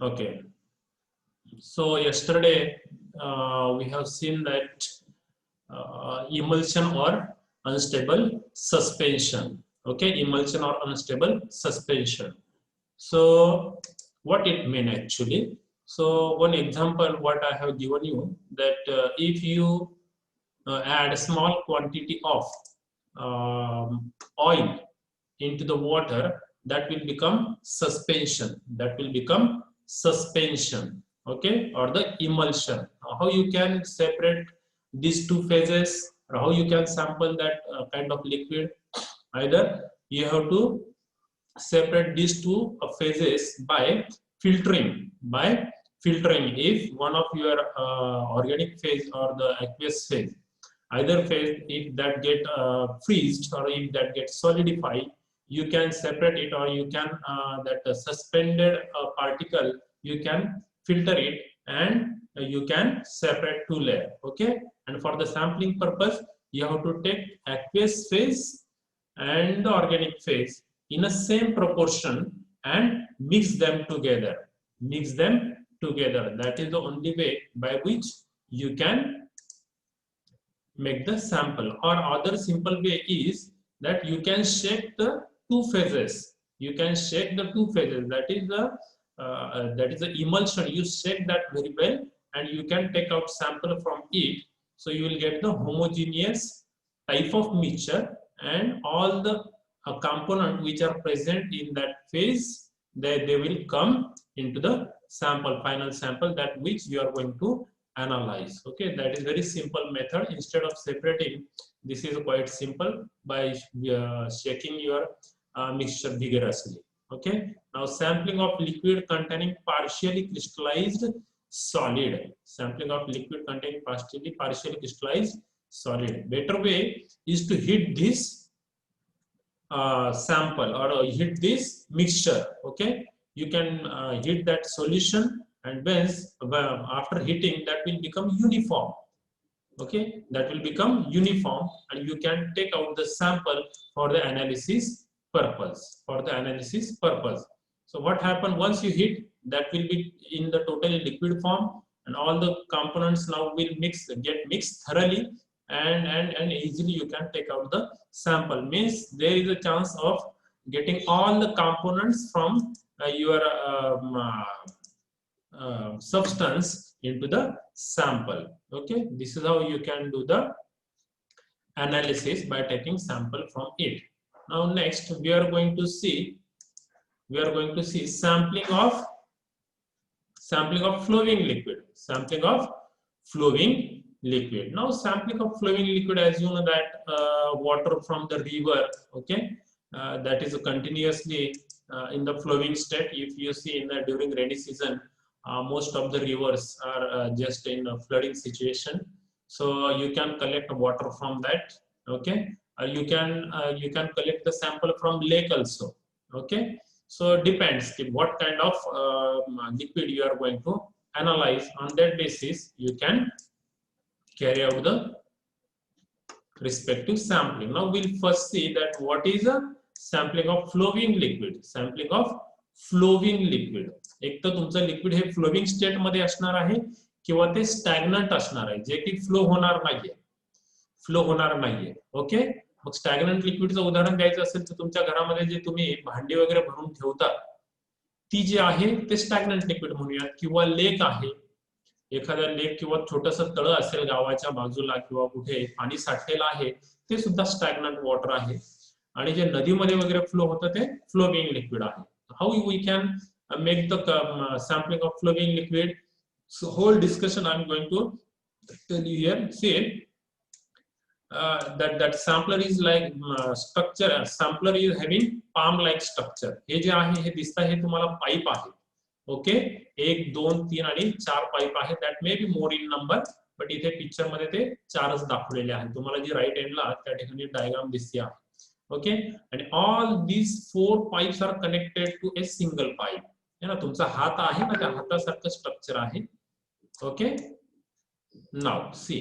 Okay. So yesterday we have seen that emulsion or unstable suspension. Okay, emulsion or unstable suspension. So what it mean actually? So one example what I have given you, that if you add a small quantity of oil into the water, that will become suspension. That will become suspension. Okay, or the emulsion. How you can separate these two phases, or how you can sample that kind of liquid? Either you have to separate these two phases by filtering. If one of your organic phase or the aqueous phase, either phase, if that get freezed or if that gets solidified, you can separate it, or you can that suspended particle, you can filter it, and you can separate two layer. Okay, and for the sampling purpose, you have to take aqueous phase and the organic phase in a same proportion and mix them together. That is the only way by which you can make the sample. Or other simple way is that you can shake the two phases. That is the emulsion. You shake that very well, and you can take out sample from it. So you will get the homogeneous type of mixture, and all the component which are present in that phase, they will come into the final sample, that which you are going to analyze. Okay, that is very simple method. Instead of separating, this is quite simple by shaking your mixture vigorously. Okay, now sampling of liquid containing partially crystallized solid. Partially crystallized solid. Better way is to heat this sample, or heat this mixture. Okay, you can heat that solution, and once after heating, that will become uniform. Okay, that will become uniform, and you can take out the sample for the analysis purpose. So what happens once you heat, that will be in the totally liquid form, and all the components now will get mixed thoroughly, and easily you can take out the sample. Means there is a chance of getting all the components from your substance into the sample. Okay, this is how you can do the analysis by taking sample from it. Now next we are going to see sampling of flowing liquid. Now sampling of flowing liquid, as you know that water from the river, okay, that is continuously in the flowing state. If you see during rainy season, most of the rivers are just in a flooding situation. So you can collect water from that. Okay, you can collect the sample from lake also. Okay, so it depends what kind of liquid you are going to analyze. On that basis, you can carry out the respective sampling. Now we'll first see that what is a sampling of flowing liquid. एक तर तुमचं liquid हे flowing state मध्ये असणार आहे, किंवा ते stagnant असणार आहे, जे की फ्लो होणार नाहीये. ओके, मग स्टॅग्नंट लिक्विडचं उदाहरण द्यायचं असेल तर तुमच्या घरामध्ये जे तुम्ही भांडी वगैरे भरून ठेवता, ती जी आहे ते स्टॅग्नंट लिक्विड म्हणूयात. किंवा लेक आहे, एखादा लेक किंवा छोटंसं तळ असेल गावाच्या बाजूला, किंवा कुठे पाणी साठलेलं आहे, ते सुद्धा स्टॅग्नंट वॉटर आहे. आणि जे नदीमध्ये वगैरे फ्लो होतं ते फ्लोविंग लिक्विड आहे. How we can make the sampling of flowing liquid? So whole discussion I'm going to tell you here. See that sampler is like structure. Sampler is having palm like structure. हे जे आहे हे दिसतं, हे तुम्हाला pipe आहे. Okay, 1 2 3 आणि 4 pipe आहे. That may be more in number, but इथे पिक्चर मध्ये ते 4च दाखवलेले आहेत. तुम्हाला जी राईट एंडला त्या ठिकाणी डायग्राम दिसते आहे. Okay, and all these 4 pipes are connected to a single pipe. है ना, तुमचा हात आहे ना, त्या हातासारखं स्ट्रक्चर आहे. ओके, नाउ सी,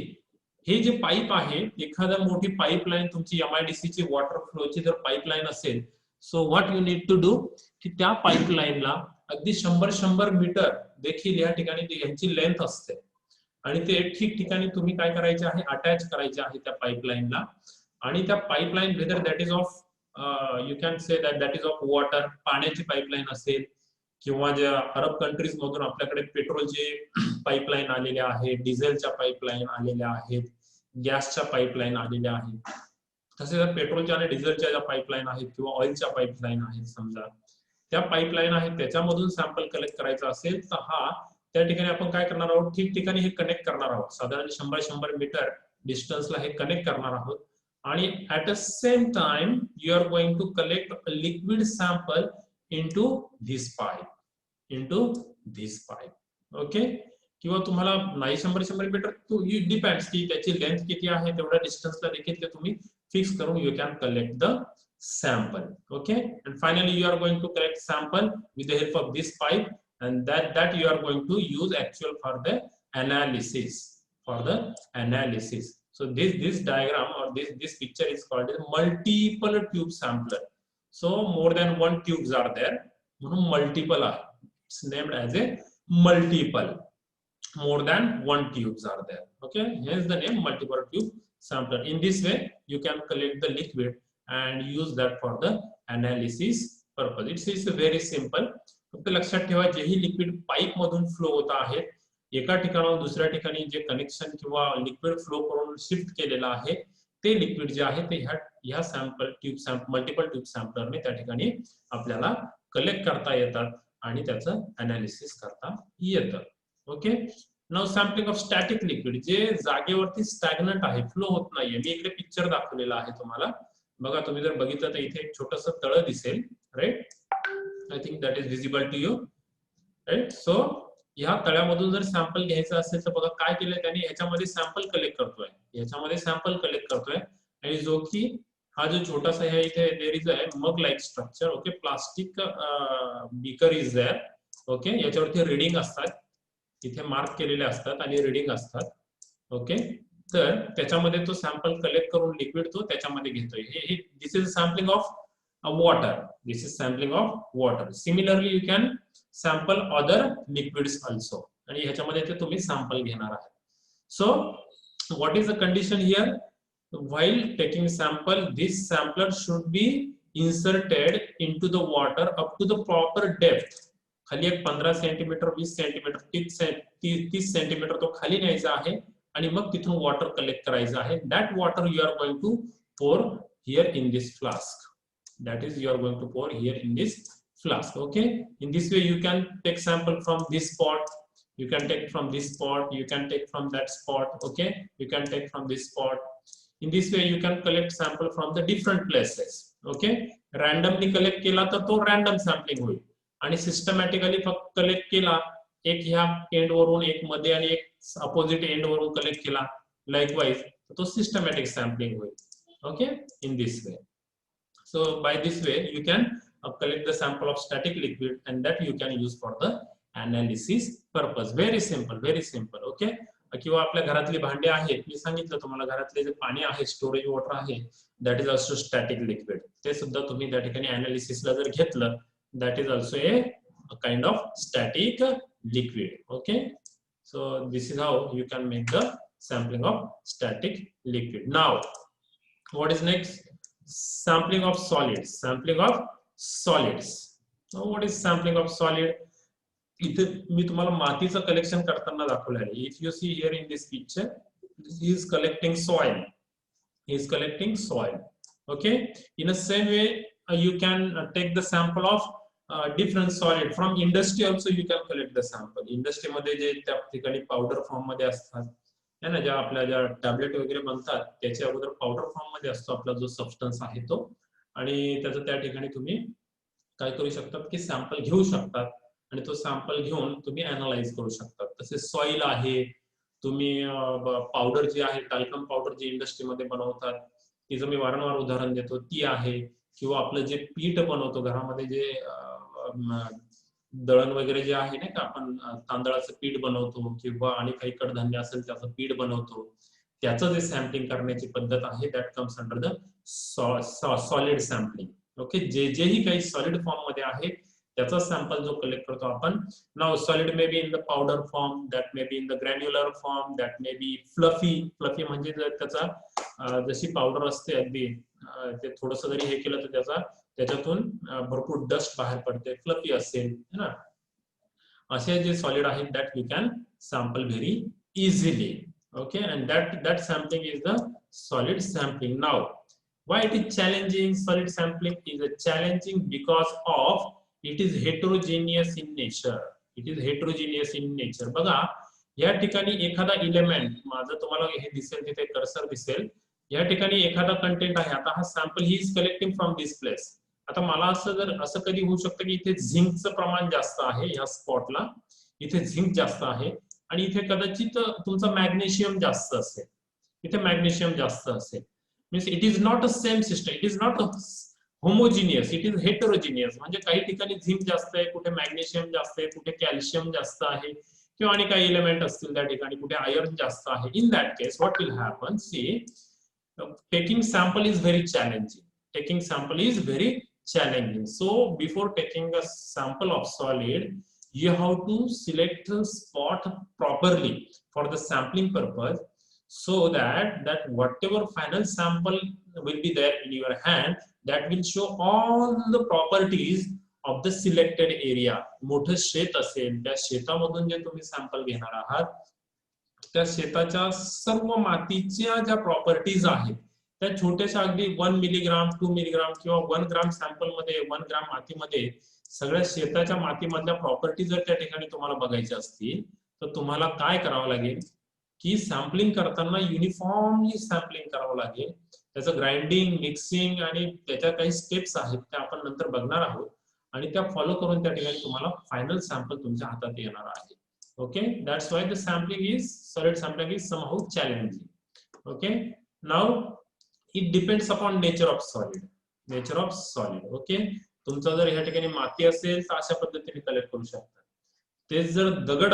हे जे पाईप आहे, एखादा मोठी पाईपलाईन तुमची MIDC ची वॉटर फ्लोची जर पाईपलाईन असेल, so what you need to do, की त्या पाईपलाईनला अगदी 100 मीटर देखील या ठिकाणी यांची लेंथ असते आणि ते ठिकठिकाणी तुम्ही काय करायचे आहे, अटॅच करायचे आहे त्या पाईपलाईनला. आणि त्या pipeline whether that is of you can say that is of water, पाण्याची पाईपलाईन असेल किंवा ज्या अरब कंट्रीज मधून आपल्याकडे पेट्रोलचे पाईपलाईन आलेल्या आहेत, डिझेलच्या पाईपलाईन आलेल्या आहेत, गॅसच्या पाईपलाईन आलेल्या आहेत. तसेच पेट्रोलच्या आणि डिझेलच्या ज्या पाईपलाईन आहेत किंवा ऑइलच्या पाईपलाईन आहेत, समजा त्या पाईपलाईन आहेत त्याच्यामधून सॅम्पल कलेक्ट करायचा असेल तर हा त्या ठिकाणी आपण काय करणार आहोत, ठिकठिकाणी हे कनेक्ट करणार आहोत. साधारण 100 मीटर डिस्टन्सला हे कनेक्ट करणार आहोत. आणि at the same time you are going to collect a liquid sample into this pipe. Okay. किंवा तुम्हाला नाही 100 मीटर इट डिपेंड्स की त्याची लेंथ किती आहे, तेवढ्या डिस्टन्सला देखील ते तुम्ही फिक्स करून you can collect the sample. Okay, and finally you are going to collect sample with the help of this pipe, and that you are going to use actual for the analysis. So this diagram or this picture is called a multiple tube sampler. So more than one tubes are there, multiple are, it's named as a multiple, more than one tubes are there. Okay, hence the name multiple tube sampler. In this way you can collect the liquid and use that for the analysis purpose. It's very simple. फक्त लक्षात ठेवा, जेही liquid pipe मधून flow होत आहे एका ठिकाणाहून दुसऱ्या ठिकाणी जे कनेक्शन किंवा लिक्विड फ्लो करून शिफ्ट केलेलं आहे ते लिक्विड जे आहे ते ह्या मल्टिपल ट्यूब सॅम्पलरने त्या ठिकाणी आपल्याला कलेक्ट करता येतात आणि त्याचं अनालिसिस करता येतं. Okay. Now sampling of static liquid, जे जागेवरती स्टॅग्नंट आहे, फ्लो होत नाहीये. मी इकडे पिक्चर दाखवलेला आहे तुम्हाला. बघा, तुम्ही जर बघितलं तर इथे एक छोटंसं तळ दिसेल, right. I think that is visible to you, right. So ह्या तळ्यामधून जर सॅम्पल घ्यायचं असेल तर बघा काय केलंय त्यांनी, ह्याच्यामध्ये सॅम्पल कलेक्ट करतोय आणि जो की हा जो छोटासा आहे इथे there is a mug like structure. Okay, plastic beaker is there. Okay, याच्यावरती रीडिंग असतात, इथे मार्क केलेले असतात आणि रीडिंग असतात. ओके, तर त्याच्यामध्ये तो सॅम्पल कलेक्ट करून लिक्विड तो त्याच्यामध्ये घेतोय. This is sampling of water. Similarly you can sample other liquids also, आणि ह्याच्यामध्ये ते तुम्ही सॅम्पल घेणार आहात. So what is the condition here? While taking sample, this sampler should be inserted into the water up to the proper depth. खाली एक 15 centimetre, 20 centimetre, 30 centimetre तो खाली न्यायचा आहे आणि मग तिथून वॉटर कलेक्ट करायचं आहे. That water you are going to pour here in this flask. Okay, in this way you can take sample from this spot, you can take from this spot, you can take from that spot. Okay, you can take from this spot. In this way you can collect sample from the different places. Okay, randomly collect केला तर तो random sampling होईल, आणि systematically फक्त collect केला, एक ह्या end वरून, एक मध्ये आणि एक अपोजिट एंड वरून कलेक्ट केला लाइकवाइज, तो सिस्टमॅटिक सॅम्पलिंग होईल. Okay, in this way. So by this way you can collect the sample of static liquid, and that you can use for the analysis purpose. Very simple. Okay, किंवा आपल्या घरातली भांडी आहेत, मी सांगितलं तुम्हाला घरातले जे पाणी आहे, स्टोरेज वॉटर आहे, that is also static liquid. ते सुद्धा तुम्ही त्या ठिकाणी अनालिसिसला जर घेतलं, that is also a kind of static liquid. Okay, so this is how you can make the sampling of static liquid. Now what is next? Sampling of solids. So what is sampling of solid? इथे मी तुम्हाला मातीचं collection करताना दाखवलं आहे. If you see here in this picture, he is collecting soil. Okay, in the same way you can take the sample of different solid from industry also. You can collect the sample. Industry मध्ये जे त्या ठिकाणी powder form मध्ये असतात है ना, ज्या आपल्या ज्या टॅबलेट वगैरे बनतात त्याच्या अगोदर पावडर फॉर्म मध्ये असतो आपला जो सबस्टन्स आहे तो, आणि त्याचं त्या ठिकाणी तुम्ही काय करू शकतात की सॅम्पल घेऊ शकतात आणि तो सॅम्पल घेऊन तुम्ही अनालाइज करू शकतात. तसेच सॉइल आहे, तुम्ही पावडर जी आहे, टाल्कम पावडर जी इंडस्ट्रीमध्ये बनवतात तिचं मी वारंवार उदाहरण देतो, ती आहे. किंवा आपलं जे पीठ बनवतो घरामध्ये, जे दळण वगैरे जे आहे नाही का, आपण तांदळाचं पीठ बनवतो किंवा आणि काही कडधान्य असेल त्याचं पीठ बनवतो, त्याचं जे सॅम्पलिंग करण्याची पद्धत आहे, that comes under the solid sampling. Okay, जेही काही सॉलिड फॉर्म मध्ये आहे त्याचा सॅम्पल जो कलेक्ट करतो आपण. Now solid may be in the powder form, that may be in the granular form, that may be fluffy म्हणजे त्याचा जशी पावडर असते अगदी ते थोडंसं जरी हे केलं तर त्याच्यातून भरपूर डस्ट बाहेर पडते, फ्लफी असेल है ना. असे जे सॉलिड आहेत that you can sample very easily. Okay, and that sampling is the solid sampling. Now why it is challenging? Solid sampling is a challenging because of it is heterogeneous in nature. It is heterogeneous in nature. बघा या ठिकाणी एखादा element, माझं तुम्हाला हे दिसेल तिथे cursor दिसेल, या ठिकाणी एखादा कंटेंट आहे. आता हा sample he is collecting from this place. आता मला असं कधी होऊ शकतं की इथे झिंकचं प्रमाण जास्त आहे, या स्पॉटला इथे झिंक जास्त आहे आणि इथे कदाचित तुमचा मॅग्नेशियम जास्त असेल, इथे मॅग्नेशियम जास्त असेल. Means it is not a same system, it is not homogeneous, it is heterogeneous. म्हणजे काही ठिकाणी झिंक जास्त आहे, कुठे मॅग्नेशियम जास्त आहे, कुठे कॅल्शियम जास्त आहे, किंवा आणि काही एलिमेंट असतील त्या ठिकाणी कुठे आयर्न जास्त आहे. In that case what will happen, see taking sample is very challenging. Taking sample is very challenging. So before taking a sample of solid, you have to select the spot properly for the sampling purpose, so that whatever final sample will be there in your hand, that will show all the properties of the selected area. मोठं शेत असेल, त्या शेतामधून जे तुम्ही sample घेणार आहात, त्या शेताच्या सर्व मातीच्या ज्या प्रॉपर्टीज आहेत त्या छोट्याशा अगदी 1 मिलीग्राम 2 मिलीग्राम किंवा 1 ग्राम सॅम्पल मध्ये 1 ग्राम मातीमध्ये सगळ्या शेताच्या मातीमधल्या प्रॉपर्टी जर त्या ठिकाणी तुम्हाला बघायच्या असतील तर तुम्हाला काय करावं लागेल की सॅम्पलिंग करताना युनिफॉर्मली सॅम्पलिंग करावं लागेल. त्याचं ग्राइंडिंग, मिक्सिंग आणि त्याच्या काही स्टेप्स आहेत त्या आपण नंतर बघणार आहोत आणि त्या फॉलो करून त्या ठिकाणी तुम्हाला फायनल सॅम्पल तुमच्या हातात येणार आहे. Okay, that's why the solid sampling is somehow challenging. Okay, now it depends upon nature of solid. Nature of solid. Okay, तुमचा जर ह्या ठिकाणी माती असेल तर अशा पद्धतीने कलेक्ट करू शकता. तेच जर दगड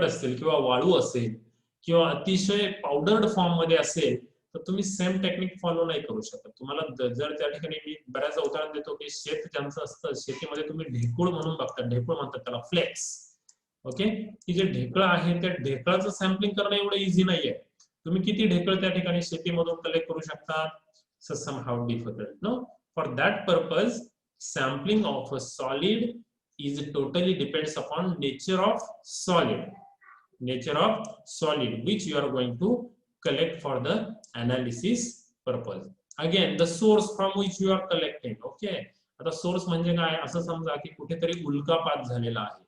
असतील किंवा वाळू असेल किंवा अतिशय पावडर्ड फॉर्म मध्ये असेल तर तुम्ही सेम टेक्निक फॉलो नाही करू शकत. तुम्हाला जर त्या ठिकाणी मी बऱ्याच उदाहरण देतो की शेत ज्यांचं असतं शेतीमध्ये तुम्ही ढेकूळ म्हणून बघता, ढेकूळ म्हणतात त्याला, फ्लेक्स. ओके, की जे ढेकळं आहे त्या ढेकळाचं सॅम्पलिंग करणं एवढं इझी नाहीये. तुम्ही किती ढेकळ त्या ठिकाणी शेतीमधून कलेक्ट करू शकता, so somehow difficult. No, for that purpose sampling of a solid is totally depends upon nature of solid which you are going to collect for the analysis purpose. Again the source from which you are collecting. Okay, आता source म्हणजे काय, असं समजा की कुठेतरी उल्कापात झालेला आहे.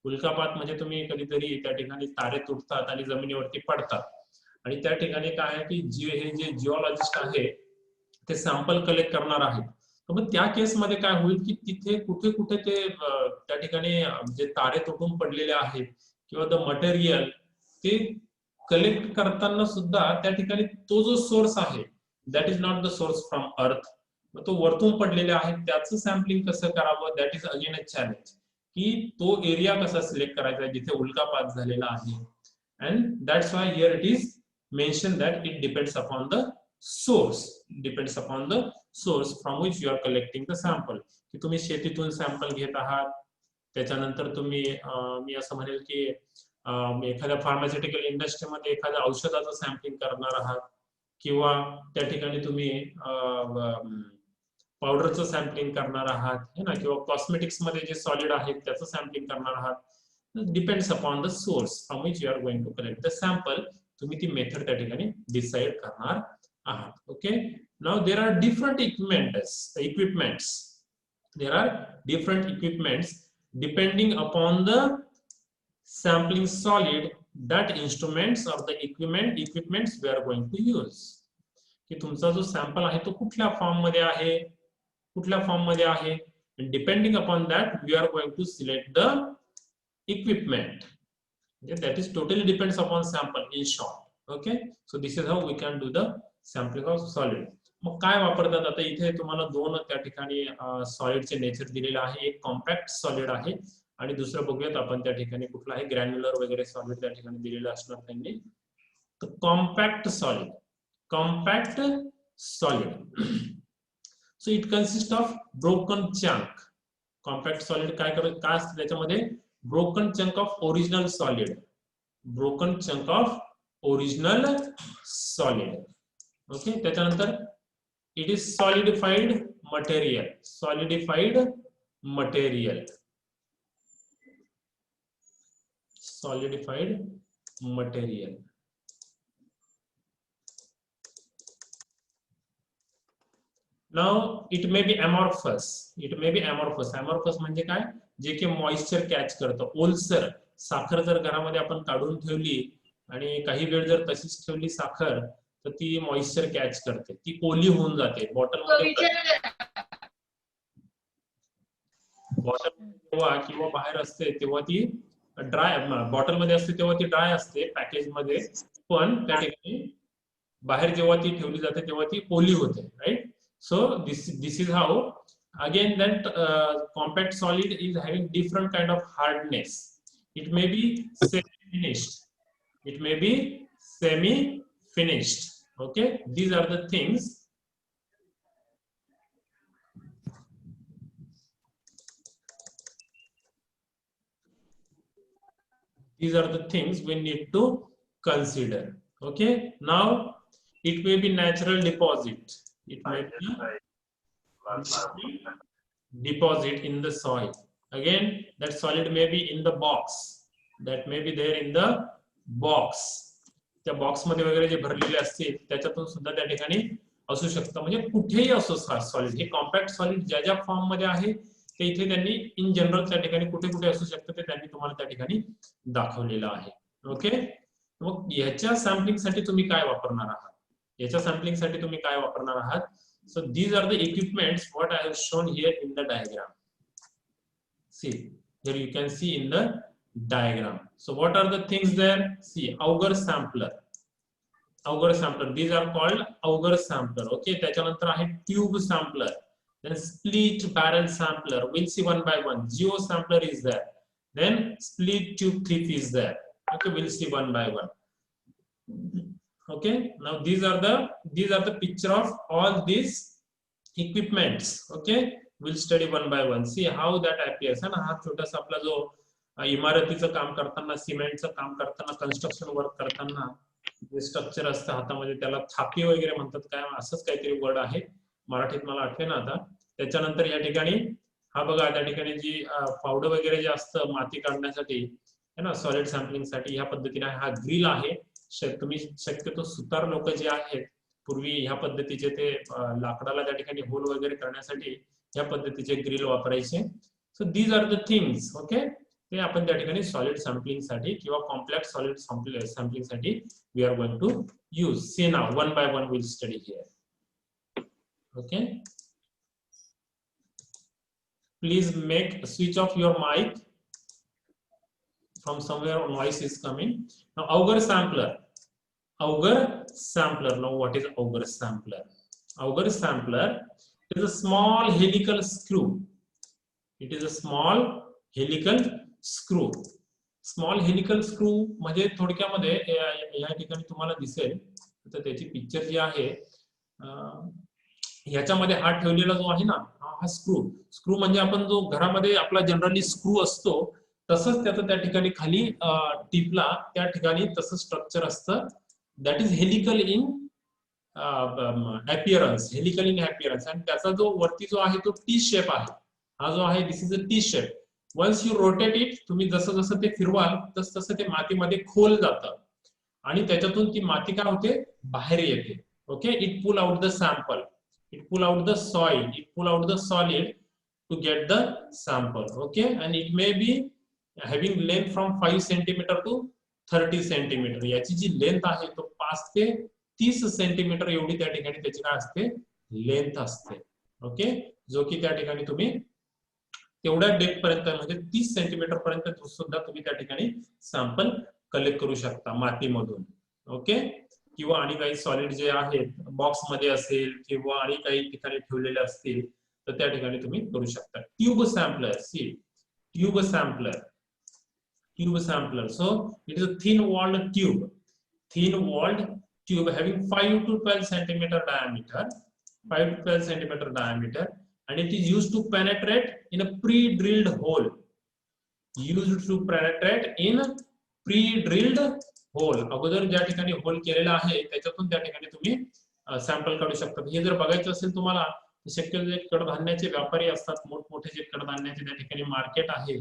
उल्कापात म्हणजे तुम्ही कधीतरी त्या ठिकाणी तारे तुटतात आणि जमिनीवरती पडतात आणि त्या ठिकाणी काय आहे की हे जे जिओलॉजिस्ट आहे ते सॅम्पल कलेक्ट करणार आहेत. तर मग त्या केसमध्ये काय होईल की तिथे कुठे कुठे ते त्या ठिकाणी जे तारे तुटून पडलेले आहेत किंवा द मटेरियल ते कलेक्ट करताना सुद्धा त्या ठिकाणी तो जो सोर्स आहे that is not the source from अर्थ, तो वरतून पडलेले आहेत त्याचं सॅम्पलिंग कसं करावं, that is again a challenge. की तो एरिया कसा सिलेक्ट करायचा जिथे उल्कापात झालेला आहे. And that's why here it is mention that it depends upon the source, depends upon the source from which you are collecting the sample. की तुम्ही शेतीतून सॅम्पल घेत आहात, त्याच्यानंतर तुम्ही मी असं म्हणेल की एखाद्या फार्मास्युटिकल इंडस्ट्रीमध्ये एखाद्या औषधाचं सॅम्पलिंग करणार आहात किंवा त्या ठिकाणी तुम्ही पावडरचं सॅम्पलिंग करणार आहात है ना, किंवा कॉस्मेटिक्स मध्ये जे सॉलिड आहेत त्याचं सॅम्पलिंग करणार आहात. Depends upon the source from which you are going to collect the sample. तुम्ही ती मेथड त्या ठिकाणी डिसाइड करणार आहात. Okay, now there are different equipments there are different equipments depending upon the sampling solid, that instruments or the equipments we are going to use. की तुमचा जो sample आहे तो कुठल्या फॉर्म मध्ये आहे depending upon that we are going to select the equipment. that is totally depends upon sample in short. Okay, so this is how we can do the sampling of solid. मग काय वापरतात आता इथे तुम्हाला दोन त्या ठिकाणी सॉलिडचे नेचर दिलेले आहे. एक कॉम्पॅक्ट सॉलिड आहे आणि दुसरं बघूयात आपण त्या ठिकाणी कुठलं आहे, ग्रॅन्युलर वगैरे सॉलिड त्या ठिकाणी दिलेलं असणार त्यांनी. तर compact solid so it consists of broken chunk. Compact solid काय असतं त्याच्यामध्ये, broken chunk of original solid, broken chunk of original solid. Okay, त्याच्यानंतर it is solidified material, solidified material, solidified material. Now it may be amorphous, it may be amorphous. Amorphous म्हणजे काय, जे की moisture catch करतं. ओलसर साखर जर घरामध्ये आपण काढून ठेवली आणि काही वेळ जर तशीच ठेवली साखर, तर ती मॉइश्चर कॅच करते, ती ओली होऊन जाते. बॉटलमध्ये तेव्हा किंवा बाहेर असते तेव्हा ती ड्राय, बॉटलमध्ये असते तेव्हा ती ड्राय असते पॅकेजमध्ये, पण त्या ठिकाणी बाहेर जेव्हा ती ठेवली जाते तेव्हा ती ओली होते, right. So this is how, again, that compact solid is having different kind of hardness. It may be semi-finished, it may be semi-finished. Okay, these are the things. These are the things we need to consider. Okay, now it may be natural deposit. It may be deposit in the soil. Again, that solid may be in the box, that may be there in the box. त्या box मध्ये वगैरे जे भरलेले असतील त्याच्यातून सुद्धा त्या ठिकाणी असू शकतं, म्हणजे कुठेही असो सॉलिड. हे कॉम्पॅक्ट सॉलिड ज्या ज्या फॉर्म मध्ये आहे ते इथे त्यांनी इन जनरल त्या ठिकाणी कुठे कुठे असू शकतं ते त्यांनी तुम्हाला त्या ठिकाणी दाखवलेलं आहे. ओके, मग याच्या सॅम्पलिंग साठी तुम्ही काय वापरणार आहात, याच्या सॅम्पलिंग साठी तुम्ही काय वापरणार आहात. So these are the equipments what I have shown here in the diagram. See, here you can see in the diagram. So what are the things there? See, auger sampler, auger sampler. These are called auger sampler. Okay, त्याच्यानंतर आहे tube sampler, then split barrel sampler. We'll see one by one. Geo sampler is there, then split tube thief is there. Okay, we'll see one by one. Okay, now these are the picture of all these equipments. Okay, we'll study one by one, see how that appears. And हा छोटासा आपला जो इमारतीचं काम करताना, सिमेंटचं काम करताना, construction work करताना जे स्ट्रक्चर असतं हातामध्ये त्याला थापी वगैरे म्हणतात, काय असंच काहीतरी वर्ड आहे, मराठीत मला आठवे ना आता. त्याच्यानंतर या ठिकाणी हा बघा, त्या ठिकाणी जी पावडर वगैरे जे असतं माती काढण्यासाठी है ना, सॉलिड सॅम्पलिंग साठी ह्या पद्धतीने हा ग्रिल आहे. तुम्ही शक्यतो सुतार लोक जे आहेत पूर्वी ह्या पद्धतीचे ते लाकडाला त्या ठिकाणी होल वगैरे करण्यासाठी ह्या पद्धतीचे ग्रिल वापरायचे. So these are the things. Okay, ते आपण त्या ठिकाणी सॉलिड सॅम्पलिंग साठी किंवा कॉम्प्लेक्स सॉलिड सॅम्पलिंग साठी we are going to use. See now one by one will study here. Okay, please make switch off your mic. From somewhere noise is coming. Now auger sampler. Auger sampler. Now what is auger sampler? Auger sampler is a small helical screw. It is a small helical screw. Small helical screw म्हणजे थोडक्यामध्ये या ठिकाणी तुम्हाला दिसेल तर त्याची picture जी आहे ह्याच्यामध्ये हा ठेवलेला जो आहे ना हा स्क्रू म्हणजे आपण जो घरामध्ये आपला जनरली स्क्रू असतो तसंच त्याचं त्या ठिकाणी खाली टिपला त्या ठिकाणी तसं स्ट्रक्चर असतं. That is helical in appearance, helical in appearance. आणि त्याचा जो वरती जो आहे तो टी शेप आहे. हा जो आहे this is a T shape. Once you rotate it, तुम्ही जसं जसं ते फिरवाल तस तसं ते मातीमध्ये खोल जातं आणि त्याच्यातून ती माती काय होते बाहेर येते. Okay, it pull out the sample, it pull out the soil, it pull out the solid to get the sample. Okay, and it may be having length from 5 centimeter to 30 centimeter. याची जी length आहे तो 5 ते 30 centimetre एवढी त्या ठिकाणी त्याची काय असते लेंथ असते. ओके, जो की त्या ठिकाणी तुम्ही तेवढ्या डेप्थ पर्यंत म्हणजे 30 सेंटीमीटर पर्यंत सुद्धा तुम्ही त्या ठिकाणी सॅम्पल कलेक्ट करू शकता मातीमधून. ओके, किंवा आणि काही सॉलिड जे आहेत बॉक्स मध्ये असेल किंवा आणि काही ठिकाणी ठेवलेले असतील तर त्या ठिकाणी तुम्ही करू शकता. Tube sampler. See, tube sampler. Tube sampler. So it is a thin walled tube, having 5 to 12 centimeter diameter, 5 to 12 centimeter diameter, and it is used to penetrate in a pre-drilled hole. Used to penetrate in pre-drilled hole. अगोदर ज्या ठिकाणी hole केलेला आहे त्याच्यातून त्या ठिकाणी तुम्ही sample काढू शकता. हे जर बघायचं असेल तुम्हाला, शक्यतो जे कडधान्याचे व्यापारी असतात, मोठमोठे जे कडधान्याचे त्या ठिकाणी मार्केट आहे,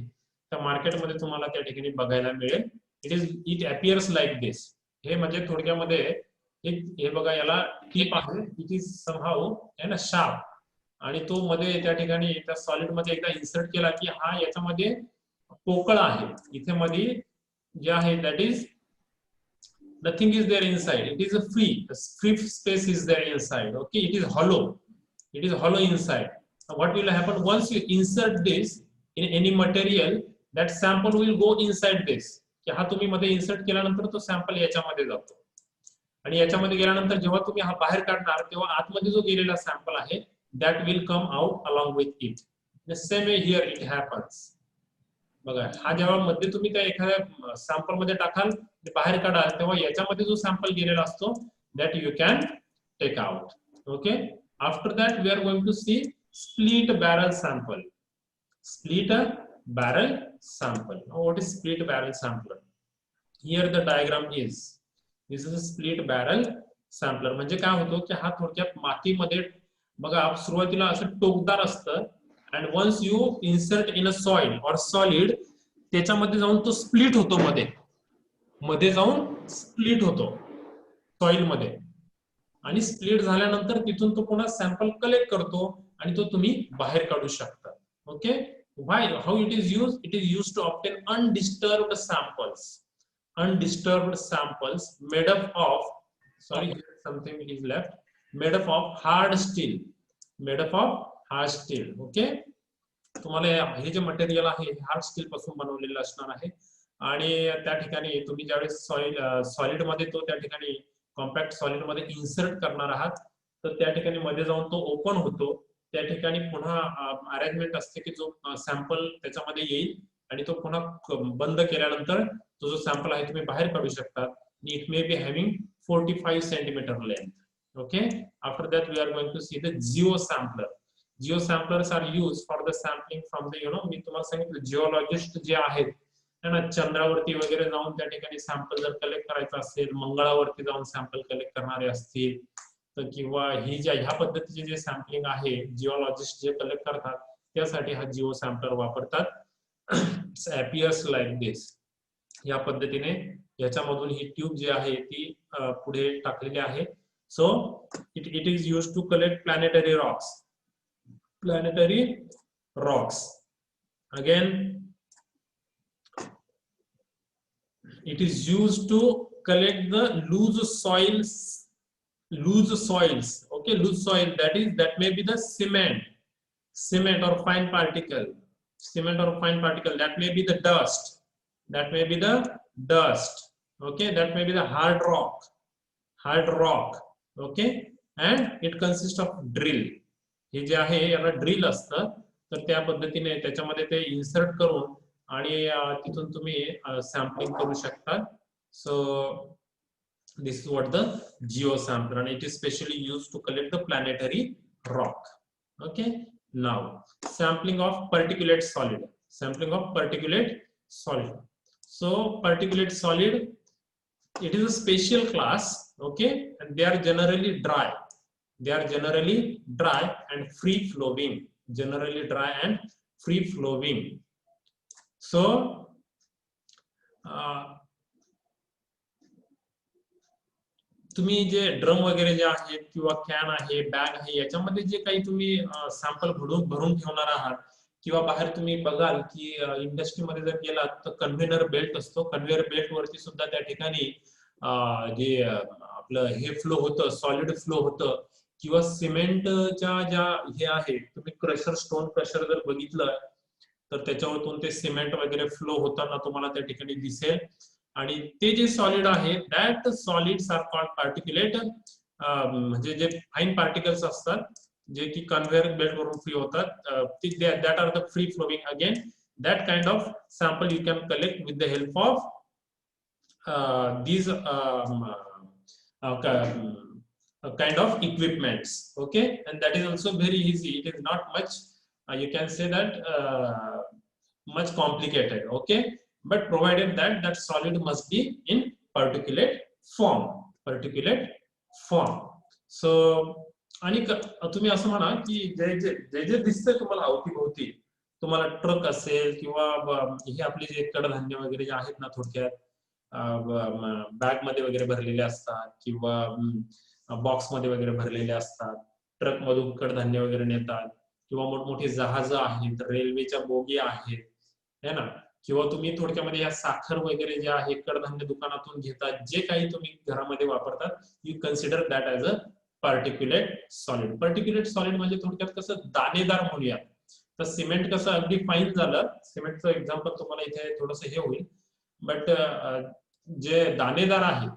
त्या मार्केटमध्ये तुम्हाला त्या ठिकाणी बघायला मिळेल. इट अपियर्स लाईक दिस. हे म्हणजे थोडक्यामध्ये हे बघा, याला टिप आहे, इट इज समहाउ आहे ना शार्प, आणि तो मध्ये त्या ठिकाणी त्या सॉलिड मध्ये एकदा इन्सर्ट केला की हा याच्यामध्ये पोकळ आहे. इथे मध्ये जे आहे that is nothing is there inside. It is a free space is there inside. Okay, it is hollow inside. Now what will happen once you insert this in any material, that sample will go inside this. की हा तुम्ही मध्ये insert केल्यानंतर तो sample याच्यामध्ये जातो, आणि याच्यामध्ये गेल्यानंतर जेव्हा तुम्ही हा बाहेर काढणार तेव्हा आतमध्ये जो गेलेला सॅम्पल आहे that will come out along with it. The same way here it happens. बघा, हा जेव्हा मध्ये तुम्ही त्या एखाद्या सॅम्पल मध्ये टाकाल, बाहेर काढाल, तेव्हा याच्यामध्ये जो सॅम्पल गेलेला असतो that you can take out. Okay, after that we are going to see split barrel sample. Split barrel sample. Now what is split barrel sample? Here the diagram is, this is a split barrel sampler. म्हणजे काय होतो की हा थोडक्यात मातीमध्ये बघा सुरुवातीला असं टोकदार असतं, and once you insert in a soil or solid, त्याच्यामध्ये जाऊन तो स्प्लिट होतो, मध्ये जाऊन स्प्लिट होतो सॉइल मध्ये, आणि स्प्लिट झाल्यानंतर तिथून तो पुन्हा सॅम्पल कलेक्ट करतो आणि तो तुम्ही बाहेर काढू शकता. Okay, why, how it is used? It is used to obtain undisturbed samples made up of, sorry, here something is left, made up of hard steel. Okay, तुम्हाला हे जे मटेरियल आहे हार्ड स्टील पासून बनवलेलं असणार आहे, आणि त्या ठिकाणी तुम्ही ज्यावेळेस सॉलिड मध्ये तो त्या ठिकाणी कॉम्पॅक्ट सॉलिड मध्ये इन्सर्ट करणार आहात, तर त्या ठिकाणी मध्ये जाऊन तो ओपन होतो. त्या ठिकाणी पुन्हा अरेंजमेंट असते की जो सॅम्पल त्याच्यामध्ये येईल, आणि तो पुन्हा बंद केल्यानंतर तो जो सॅम्पल आहे तुम्ही बाहेर काढू शकता. It may B having 45 centimetre length. Okay, after that we are going to see the geosampler. Geosamplers are used for the sampling from the, मी तुम्हाला सांगितलं जिओलॉजिस्ट जे आहेत ना, चंद्रावरती वगैरे जाऊन त्या ठिकाणी सॅम्पल जर कलेक्ट करायचं असेल, मंगळावरती जाऊन सॅम्पल कलेक्ट करणारे असतील तर, किंवा ही ह्या पद्धतीचे जे सॅम्पलिंग आहे जिओलॉजिस्ट जे कलेक्ट करतात त्यासाठी हा जिओ सॅम्पलर वापरतात. appears like this. या पद्धतीने याच्यामधून ही ट्यूब जी आहे ती पुढे टाकलेली आहे. So it is used to collect planetary rocks. Again, it is used to collect the loose soils. Okay, loose soil, that may be the cement or fine particle. That may be the dust. Okay, that may be the hard rock. Okay, and it consists of drill. हे जे आहे याला drill असतं, तर त्या पद्धतीने त्याच्यामध्ये ते इन्सर्ट करून आणि तिथून तुम्ही सॅम्पलिंग करू शकता. So this is what the geosampler, and it is specially used to collect the planetary rock. Okay, now sampling of particulate solid. So particulate solid, it is a special class. Okay, and they are generally dry and free flowing. So तुम्ही जे drum वगैरे जे आहेत किंवा can आहे, bag आहे, याच्यामध्ये जे काही तुम्ही सॅम्पल भरून ठेवणार आहात, किंवा बाहेर तुम्ही बघाल की इंडस्ट्रीमध्ये जर गेलात तर कन्व्हेयर बेल्ट असतो, कन्व्हेयर बेल्ट वरती सुद्धा त्या ठिकाणी जे आपलं हे फ्लो होतं, सॉलिड फ्लो होतं, किंवा सिमेंटच्या ज्या हे आहे, तुम्ही क्रशर, स्टोन क्रशर जर बघितलं तर त्याच्यावरतून ते सिमेंट वगैरे फ्लो होताना तुम्हाला त्या ठिकाणी दिसेल. आणि ते जे सॉलिड आहे that solids are called particulate, म्हणजे जे फाईन पार्टिकल्स असतात जे की कन्व्हेयर बेल्ट वरून फ्री होतात, that are the free flowing. Again that kind of sample you can collect with the help of these kind of equipments. Okay, and that is also very easy. It is not much, you can say that, much complicated. Okay, but provided that that solid must be in particulate form. particulate form. So आणि तुम्ही असं म्हणा की जे जे जे जे दिसतंय तुम्हाला अवतीभोवती, तुम्हाला ट्रक असेल किंवा हे आपले जे कडधान्य वगैरे जे आहेत ना, थोडक्यात बॅग मध्ये वगैरे भरलेले असतात किंवा बॉक्स मध्ये वगैरे भरलेले असतात, ट्रक मधून कडधान्य वगैरे नेतात किंवा मोठमोठी जहाज आहेत, रेल्वेच्या बोगी आहेत, है ना, किंवा तुम्ही थोडक्यामध्ये या साखर वगैरे जे आहे कडधान्य दुकानातून घेतात, जे काही तुम्ही घरामध्ये वापरतात, you consider that as a particulate solid. Particulate solid म्हणजे थोडक्यात कसं दाणेदार म्हणूया. तर सिमेंट कसं अगदी फाईन झालं, सिमेंटचं एक्झाम्पल तुम्हाला इथे थोडंसं हे होईल, बट जे दाणेदार आहे,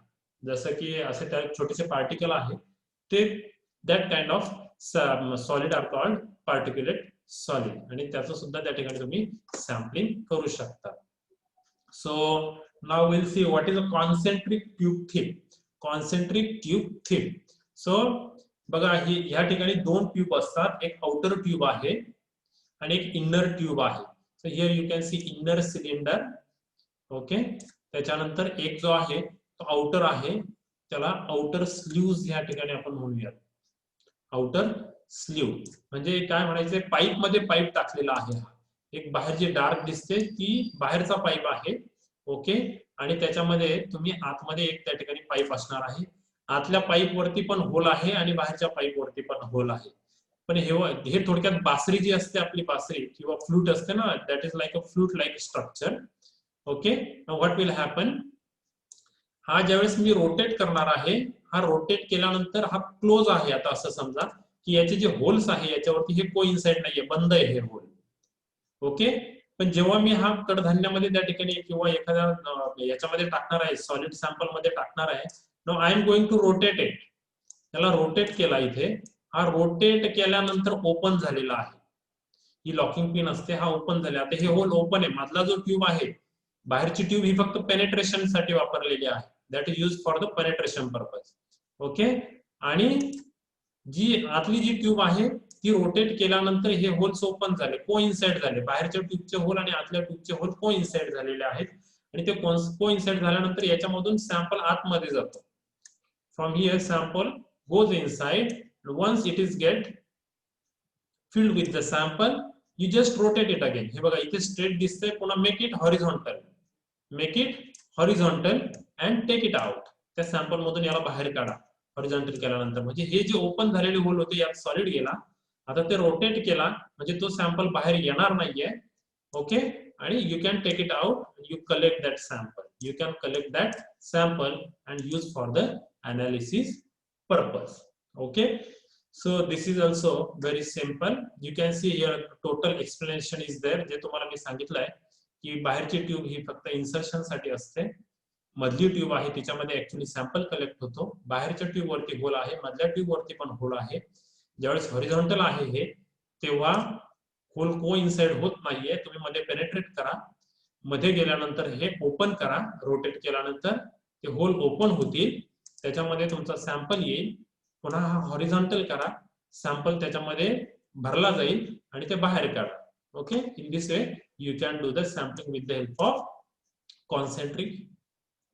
जसं की असे त्या छोटेसे पार्टिकल आहे, ते that kind of solid are called particulate solid, आणि त्याचं सुद्धा त्या ठिकाणी तुम्ही सॅम्पलिंग करू शकता. So now will see what is a concentric tube thin. Concentric tube thin. So बघा, ही ह्या ठिकाणी दोन ट्यूब असतात, एक आउटर ट्यूब आहे आणि एक इनर ट्यूब आहे. So here you can see inner cylinder. Okay, त्याच्यानंतर एक जो आहे तो आउटर आहे, त्याला आउटर स्लीव्ज ह्या ठिकाणी आपण म्हणूया. आउटर स्लीव म्हणजे काय म्हणायचे, पाईप मध्ये पाईप टाकलेला आहे. हा एक बाहेर जे डार्क दिसते ती बाहेरचा पाईप आहे. ओके, आणि त्याच्यामध्ये तुम्ही आतमध्ये एक त्या ठिकाणी पाईप असणार आहे. आतल्या पाईप वरती पण होल आहे आणि बाहेरच्या पाईप वरती पण होल आहे. पण हे थोडक्यात बासरी जी असते आपली, बासरी किंवा फ्लूट असते ना, that is like a flute like structure. Okay, now what will happen, हा ज्यावेळेस मी रोटेट करणार आहे, हा रोटेट केल्यानंतर हा क्लोज आहे. आता असं समजा की याचे जे होल्स आहे याच्यावरती हे कोइन्साइड नाहीये, बंद आहे हे होल. ओके, पण जेव्हा मी हा कडधान्यामध्ये त्या ठिकाणी किंवा एखाद्या याच्यामध्ये टाकणार आहे, सॉलिड सॅम्पल मध्ये टाकणार आहे, now I am going to rotate it. त्याला रोटेट केला इथे, हा रोटेट केल्यानंतर ओपन झालेला आहे. ही लॉकिंग पिन असते, हा ओपन झाला. आता हे होल ओपन आहे. मधला जो ट्यूब आहे, बाहेरची ट्यूब ही फक्त पेनेट्रेशन साठी वापरलेली आहे. That is use for the penetration purpose. Okay, आणि जी आतली जी ट्यूब आहे ती रोटेट केल्यानंतर हे होल्स ओपन झाले, कोइन्साइड झाले. बाहेरच्या ट्यूबचे होल आणि आतल्या ट्यूबचे होल कोइन्साइड झालेले आहेत, आणि ते कोइन्साइड झाल्यानंतर याच्यामधून सॅम्पल आतमध्ये जातो. From here sample goes inside. Once it is get filled with the sample, you just rotate it again. हे बघा इथे स्ट्रेट दिसतंय, पुन्हा make it horizontal. Make it horizontal and take it out. त्या सॅम्पल मधून याला बाहेर काढा हॉरिझॉन्टल केल्यानंतर. म्हणजे हे जे ओपन झालेले होल होते यात सॉलिड गेला, आता ते रोटेट केला म्हणजे तो सॅम्पल बाहेर येणार नाहीये. ओके, आणि you can take it out, you collect that sample. You can collect that sample and use for the analysis purpose. Okay, so this is also very simple. You can see here total explanation is there. जे तुम्हाला मी सांगितलंय की बाहेरची tube ही फक्त insertion साठी असते, मधली tube आहे तिच्यामध्ये ऍक्च्युअली सॅम्पल कलेक्ट होतो. बाहेरच्या ट्यूब वरती होल आहे, मधल्या ट्यूब वरती पण होल आहे. ज्यावेळेस हॉरिझॉन्टल आहे हे, तेव्हा होल को इन्साइड होत नाहीये. तुम्ही मध्ये पेनेट्रेट करा, मध्ये गेल्यानंतर हे ओपन करा, रोटेट केल्यानंतर ते होल ओपन होतील, त्याच्यामध्ये तुमचा सॅम्पल येईल. पुन्हा हा हॉरिझॉन्टल करा, सॅम्पल त्याच्यामध्ये भरला जाईल आणि ते बाहेर काढा. Okay, in this way you can do the sampling with the help of concentric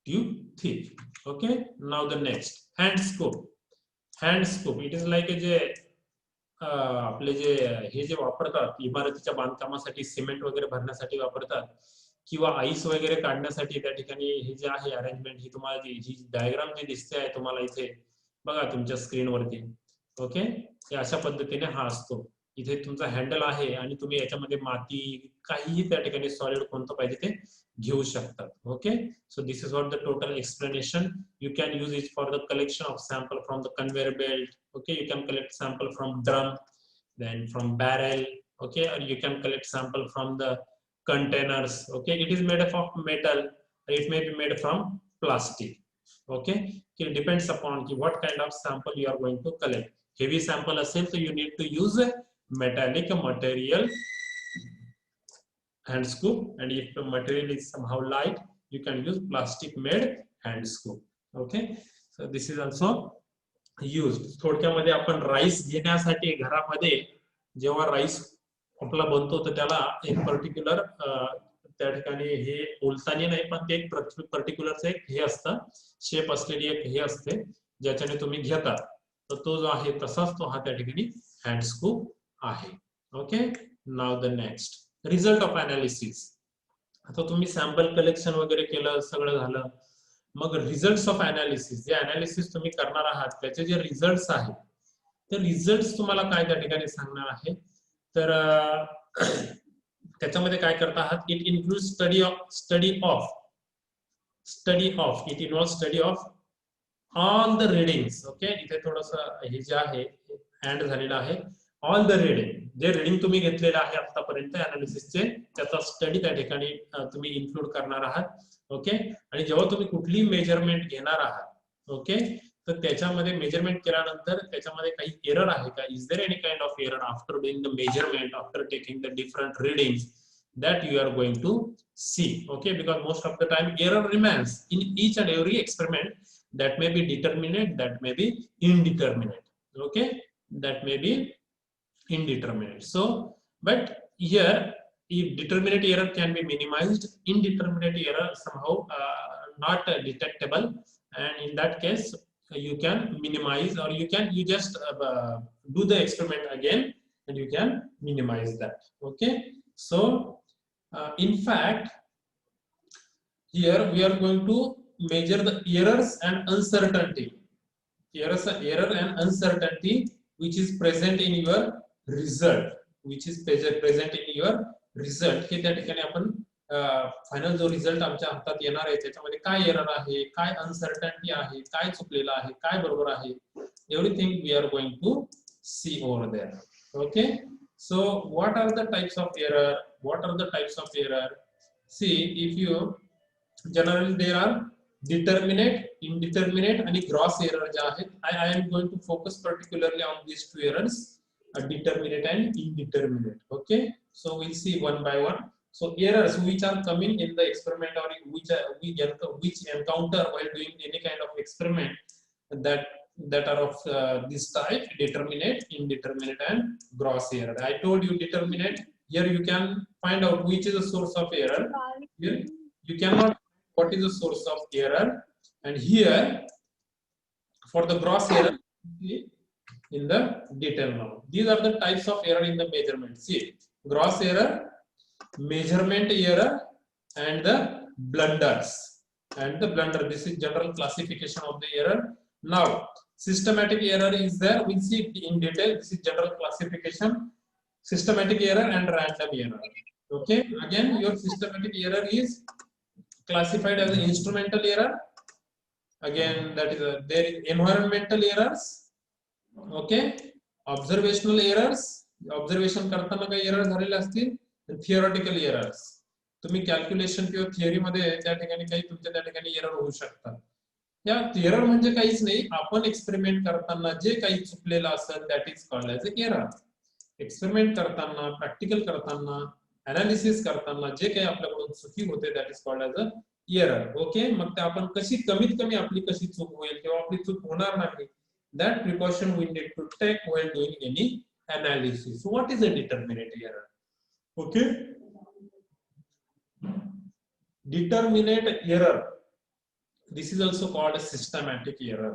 tube thin. Okay, now the next, hand scoop. Hand scoop it is like जे आपले जे हे जे वापरतात इमारतीच्या बांधकामासाठी, सिमेंट वगैरे भरण्यासाठी वापरतात, किंवा आईस वगैरे काढण्यासाठी त्या ठिकाणी हे जे आहे अरेंजमेंट, ही तुम्हाला जी डायग्राम जी दिसते आहे तुम्हाला इथे बघा तुमच्या स्क्रीनवरती. ओके, हे अशा पद्धतीने हा असतो. इथे तुमचा हँडल आहे आणि तुम्ही याच्यामध्ये माती काहीही त्या ठिकाणी सॉलिड कोणतं पाहिजे ते घेऊ शकतात. Okay, so this is what the total explanation. You can use it for the collection of sample from the conveyor belt. Okay, you can collect sample from drum, then from barrel. Okay, or you can collect sample from the containers. Okay, it is made up of metal, it may be made from plastic. Okay, it depends upon what kind of sample you are going to collect. Heavy sample असेल so you need to use a metallic material hand scoop, and if the material is somehow light you can use plastic made hand scoop. Okay, so this is also used. थोडक्यामध्ये आपण rice घेण्यासाठी घरामध्ये जेव्हा rice आपला बनतो तर त्याला एक पर्टिक्युलर त्या ठिकाणी हे उलतानी नाही पण ते एक पर्टिक्युलरचं एक हे असतं, शेप असलेली एक हे असते ज्याच्याने तुम्ही घेता, तर तो जो आहे तसाच तो हा त्या ठिकाणी हँड स्कूप आहे. Okay, now the next result of analysis. आता तुम्ही सॅम्पल कलेक्शन वगैरे केलं, सगळं झालं, मग रिझल्ट्स ऑफ अनालिसिस, जे अनालिसिस तुम्ही करणार आहात त्याचे जे रिझल्ट्स आहेत ते रिझल्ट्स तुम्हाला काय त्या ठिकाणी सांगणार आहे. तर त्याच्यामध्ये काय करता आहात, it include study of it involve study of all the readings. Okay, इथे थोडस हे जे आहे ऍड झालेलं आहे, ऑल द रीडिंग, जे रीडिंग तुम्ही घेतलेलं आहे आतापर्यंत अनालिसिसचे त्याचा स्टडी त्या ठिकाणी तुम्ही इन्क्लूड करणार आहात. ओके, आणि जेव्हा तुम्ही कुठली मेजरमेंट घेणार आहात, ओके, तर त्याच्यामध्ये मेजरमेंट केल्यानंतर त्याच्यामध्ये काही एरर आहे का, is there any kind of error after doing the measurement, after taking the different readings, that you are going to see. Okay, because most of the time error remains in each and every experiment, that may be determinate, that may be indeterminate. Okay, that may be indeterminate. So but here if determinate error can be minimized, indeterminate error somehow not detectable, and in that case you can minimize, or you just do the experiment again and you can minimize that. Okay, so in fact here we are going to measure the errors and uncertainty, error and uncertainty which is present in your result, which is present in your result. हे त्या ठिकाणी आपण final जो result आमच्या हातात येणार आहे त्याच्यामध्ये काय एरर आहे, काय अनसर्टनिटी आहे, काय चुकलेलं आहे, काय बरोबर आहे, everything we are going to see over there. Okay, so what are the types of error, what are the types of error? See, if you generally there are determinate, indeterminate आणि gross error जे आहेत. I am going to focus particularly on these two errors, determinate and indeterminate. Okay, so we'll see one by one. So errors which are coming in the experiment, or which encounter while doing any kind of experiment, that are of this type: determinate, indeterminate and gross error. I told you determinate, here you can find out which is the source of error. Here you cannot what is the source of error, and here for the gross error in the detail now. These are the types of error in the measurement. See, gross error, measurement error, and the blunders. This is general classification of the error. Now systematic error is there, we'll see it in detail. This is general classification, systematic error and random error. Okay, again your systematic error is classified as an instrumental error. Again, that is there is environmental errors. Okay, observational errors, observation करताना काही error झालेले असतील. Theoretical errors, तुम्ही calculation किंवा theory मध्ये त्या ठिकाणी काही तुमच्या त्या ठिकाणी एरर होऊ शकतात. या एरर म्हणजे काहीच नाही, आपण एक्सपेरिमेंट करताना जे काही चुकलेलं असेल that is called as a error. Experiment करताना, प्रॅक्टिकल करताना, अनालिसिस करताना जे काही आपल्याकडून चुकी होते that is called as a error. Okay, मग ते आपण कशी कमीत कमी आपली कशी चूक होईल किंवा आपली चूक होणार नाही, that precaution we need to take while doing any analysis. So what is a determinate error? Okay, determinate error, this is also called a systematic error.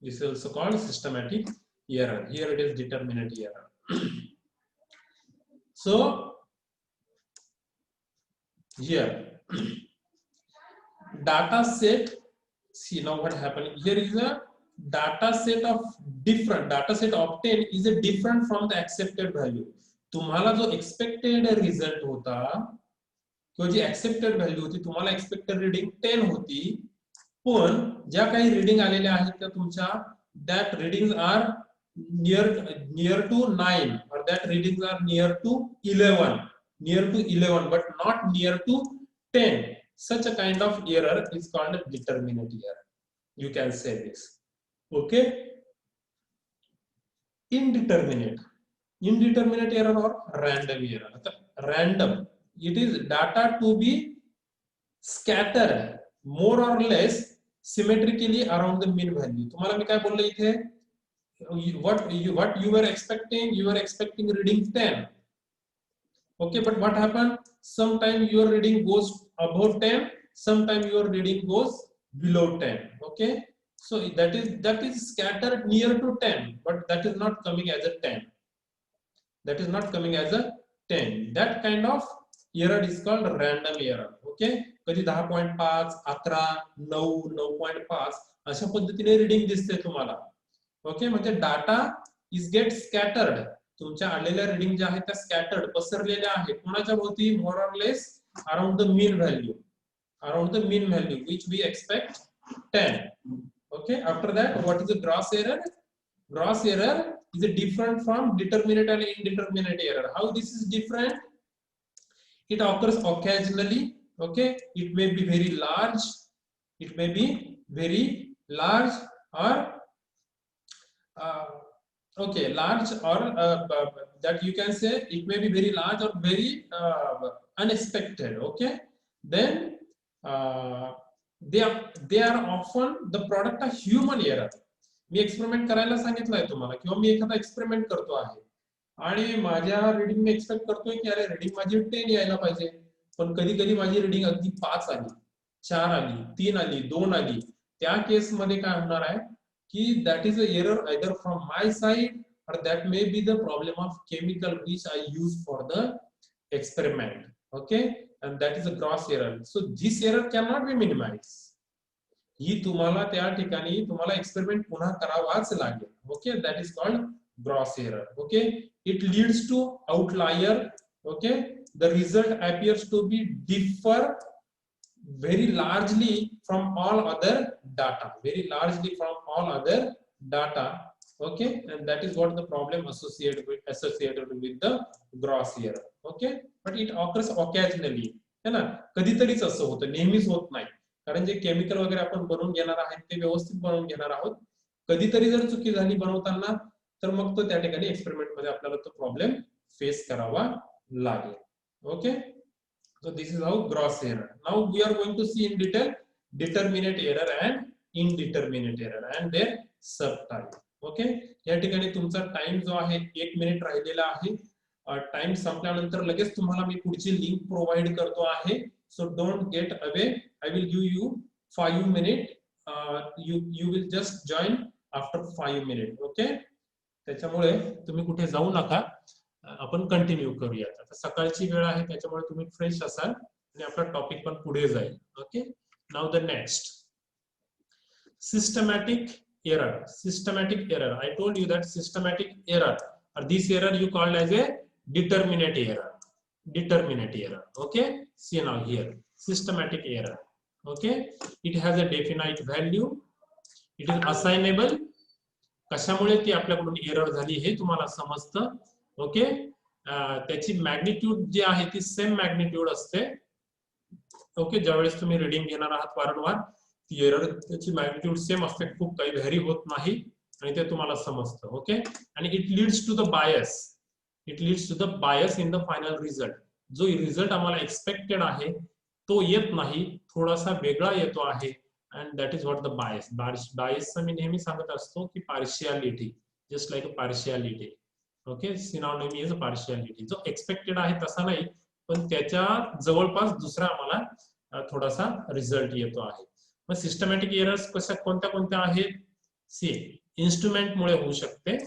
This is also called systematic error. Here it is determinate error. So here data set, see now what happened, here is a data set of different data set obtained is a different from the accepted value. तुम्हाला जो expected result होता किंवा जी accepted value होती, तुम्हाला expected reading 10 होती, पण ज्या काही रीडिंग आलेल्या आहेत त्या तुमच्या that readings are near to 9, or that readings are near to 11, but not near to 10. Such a kind of error is called a determinate error. You can say this. Okay, indeterminate error or random error. Random, it is data to be scattered more or less symmetrically around the mean value. तुम्हाला मी काय बोललो इथे, what you were expecting, you were expecting reading 10. Okay, but what happened? Sometime your reading goes above 10, sometime your reading goes below 10. Okay, so that is scattered near to 10, but that is not coming as a 10. That is not coming as a 10. That kind of error is called random error. Okay, कधी 10.5, 11, 9, 9.5 अशा पद्धतीने reading दिसते तुम्हाला. Okay, म्हणजे data is get scattered. तुमच्या आलेल्या reading ज्या आहेत त्या स्कॅटर्ड पसरलेल्या आहेत कोणाच्या भोवती? More or less around the mean value, around the mean value which we expect 10. Okay, after that what is the gross error? Gross error is different from determinate and indeterminate error. How this is different? It occurs occasionally. Okay, it may be very large, it may be very large, or okay, large, or that you can say it may be very large or very unexpected. Okay, then they are often the product of human error. Me experiment करायला सांगितलंय तुम्हाला, किंवा मी एखादा experiment करतो आहे आणि माझ्या reading मी expect करतोय की अरे रीडिंग माझी 10 यायला पाहिजे, पण कधी कधी माझी रीडिंग अगदी 5 आली, 4 आली, 3 आली, 2 आली. त्या केस मध्ये काय होणार आहे की that is a error either from my side or that may be the problem of chemical which I use for the experiment. Okay, and that is a gross error. So this error cannot be minimized. ही तुम्हाला त्या ठिकाणी तुम्हाला experiment पुन्हा करावाच लागेल. Okay, that is called gross error. Okay, it leads to outlier. Okay, the result appears to be differ very largely from all other data, very largely from all other data. Okay, and that is what the problem associated with the gross error. Okay, but it occurs occasionally. है ना, कधीतरीच असं होतं, नेहमीच होत नाही. कारण जे chemical वगैरे आपण बनवून घेणार आहेत ते व्यवस्थित बनवून घेणार आहोत. कधीतरी जर चुकी झाली बनवताना तर मग तो त्या ठिकाणी एक्सपेरिमेंट मध्ये आपल्याला तो प्रॉब्लेम फेस करावा लागेल. Okay, so this is how gross error. Now we are going to see in detail determinate error and indeterminate error and their subtype. Okay, या ठिकाणी तुमचा टाइम जो आहे 1 मिनिट राहिलेला आहे. टाइम संपल्यानंतर लगेच तुम्हाला मी पुढची लिंक प्रोव्हाइड करतो आहे. So don't get away. I will give you 5 minutes. You will just join after 5 minutes. Okay? त्याच्यामुळे तुम्ही कुठे जाऊ नका. आपण कंटिन्यू करूया. आता सकाळची वेळ आहे त्याच्यामुळे तुम्ही फ्रेश असाल आणि आपला टॉपिक पण पुढे जाईल. Okay, now the next, systematic error. Systematic error. I told you that systematic error, or this error you called as a determinate error. Determinate error. Okay, see now here systematic error. Okay, it has a definite value, it is assignable. कशामुळे ती आपल्याकडून error झाली हे तुम्हाला समजतं. Okay, त्याची magnitude जी आहे ती सेम मॅग्निट्यूड असते. ओके, ज्यावेळेस तुम्ही रीडिंग घेणार आहात वारंवार ती एरर त्याची मॅग्निट्यूड सेम असते, खूप काही व्हॅरी होत नाही आणि ते तुम्हाला समजतं. ओके, आणि it leads to the bias. It leads to the bias in the final result. जो रिझल्ट आम्हाला एक्सपेक्टेड आहे तो येत नाही, थोडासा वेगळा येतो आहे. And that is what the bias. बायसचं मी नेहमी सांगत असतो की partiality, just like a partiality. Okay, synonym is partiality. जो एक्सपेक्टेड आहे तसा नाही, पण त्याच्या जवळपास दुसरा आम्हाला थोडासा रिझल्ट येतो आहे. मग सिस्टमॅटिक एरर्स कशा कोणत्या कोणत्या आहेत? सी, इन्स्ट्रुमेंट मुळे होऊ शकते.